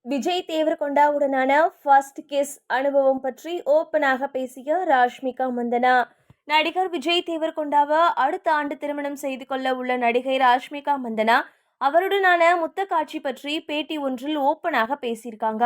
Vijay தேவரகொண்டாவுடனான first kiss அனுபவம் பற்றி ஓப்பனாக பேசிய ராஷ்மிகா மந்தனா. நடிகர் விஜய் தேவரகொண்டாவை அடுத்த ஆண்டு திருமணம் செய்து கொள்ள உள்ள நடிகை ராஷ்மிகா மந்தனா அவருடனான முத்த காட்சி பற்றி பேட்டி ஒன்றில் ஓப்பனாக பேசியிருக்காங்க.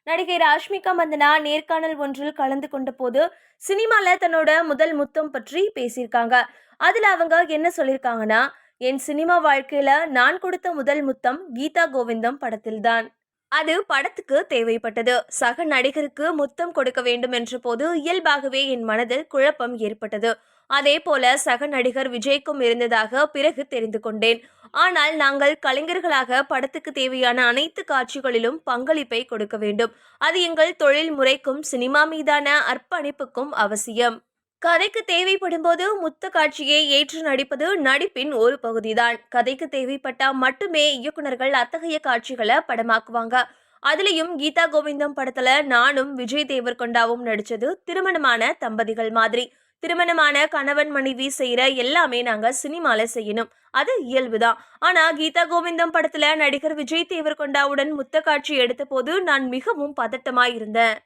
நடிகை ராஷ்மிகா மந்தனா நேர்காணல் ஒன்றில் கலந்து கொண்ட போது சினிமால தன்னோட முதல் முத்தம் பற்றி பேசியிருக்காங்க. அதுல அவங்க என்ன சொல்லியிருக்காங்கன்னா, என் சினிமா வாழ்க்கையில நான் கொடுத்த முதல் முத்தம் கீதா கோவிந்தம் படத்தில்தான். அது படத்துக்கு தேவைப்பட்டது. சக நடிகருக்கு முத்தம் கொடுக்க வேண்டும் என்ற போது இயல்பாகவே என் மனதில் குழப்பம் ஏற்பட்டது. அதே போல சக நடிகர் விஜய்க்கும் இருந்ததாக பிறகு தெரிந்து கொண்டேன். ஆனால் நாங்கள் கலைஞர்களாக படத்துக்கு தேவையான அனைத்து காட்சிகளிலும் பங்களிப்பை கொடுக்க வேண்டும். அது எங்கள் தொழில் முறைக்கும் சினிமா மீதான அர்ப்பணிப்புக்கும் அவசியம். கதைக்கு தேவைப்படும் போது முத்த காட்சியை ஏற்று நடிப்பது நடிப்பின் ஒரு பகுதிதான். கதைக்கு தேவைப்பட்டா மட்டுமே இயக்குனர்கள் அத்தகைய காட்சிகளை படமாக்குவாங்க. அதுலயும் கீதா கோவிந்தம் படத்துல நானும் விஜய் தேவர்கொண்டாவும் நடிச்சது திருமணமான தம்பதிகள் மாதிரி. திருமணமான கணவன் மனைவி செய்யற எல்லாமே நாங்க சினிமால செய்யணும், அது இயல்புதான். ஆனா கீதா கோவிந்தம் படத்துல நடிகர் விஜய் தேவர்கொண்டாவுடன் முத்த காட்சி எடுத்த போது நான் மிகவும் பதட்டமாய் இருந்தேன்.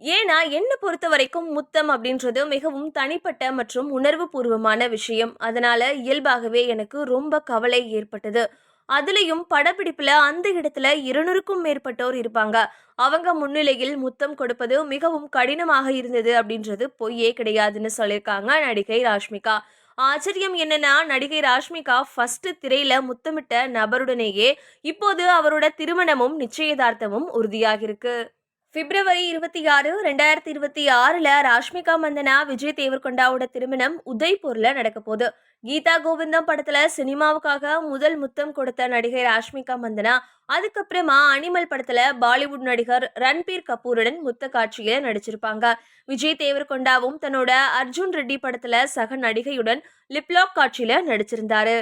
ஏன்னா என்ன பொறுத்த வரைக்கும் முத்தம் அப்படின்றது மிகவும் தனிப்பட்ட மற்றும் உணர்வு பூர்வமான விஷயம். அதனால இயல்பாகவே எனக்கு ரொம்ப கவலை ஏற்பட்டது. அதுலயும் படப்பிடிப்புல அந்த இடத்துல 200க்கும் மேற்பட்டோர் இருப்பாங்க. அவங்க முன்னிலையில் முத்தம் கொடுப்பது மிகவும் கடினமாக இருந்தது அப்படின்றது பொய்யே கிடையாதுன்னு சொல்லியிருக்காங்க நடிகை ராஷ்மிகா. ஆச்சரியம் என்னன்னா, நடிகை ராஷ்மிகா ஃபர்ஸ்ட் திரையில முத்தமிட்ட நபருடனேயே இப்போது அவரோட திருமணமும் நிச்சயதார்த்தமும் உறுதியாகிருக்கு. பிப்ரவரி 26, 2026 ராஷ்மிகா மந்தனா விஜய் தேவர்கொண்டாவோட திருமணம் உதய்பூர்ல நடக்க போகுது. கீதா கோவிந்தம் படத்துல சினிமாவுக்காக முதல் முத்தம் கொடுத்த நடிகை ராஷ்மிகா மந்தனா அதுக்கப்புறமா அனிமல் படத்துல பாலிவுட் நடிகர் ரன்பீர் கபூருடன் முத்த காட்சியில நடிச்சிருப்பாங்க. விஜய் தேவர்கொண்டாவும் தன்னோட அர்ஜுன் ரெட்டி படத்துல சக நடிகையுடன் லிப்லாக் காட்சியில நடிச்சிருந்தாரு.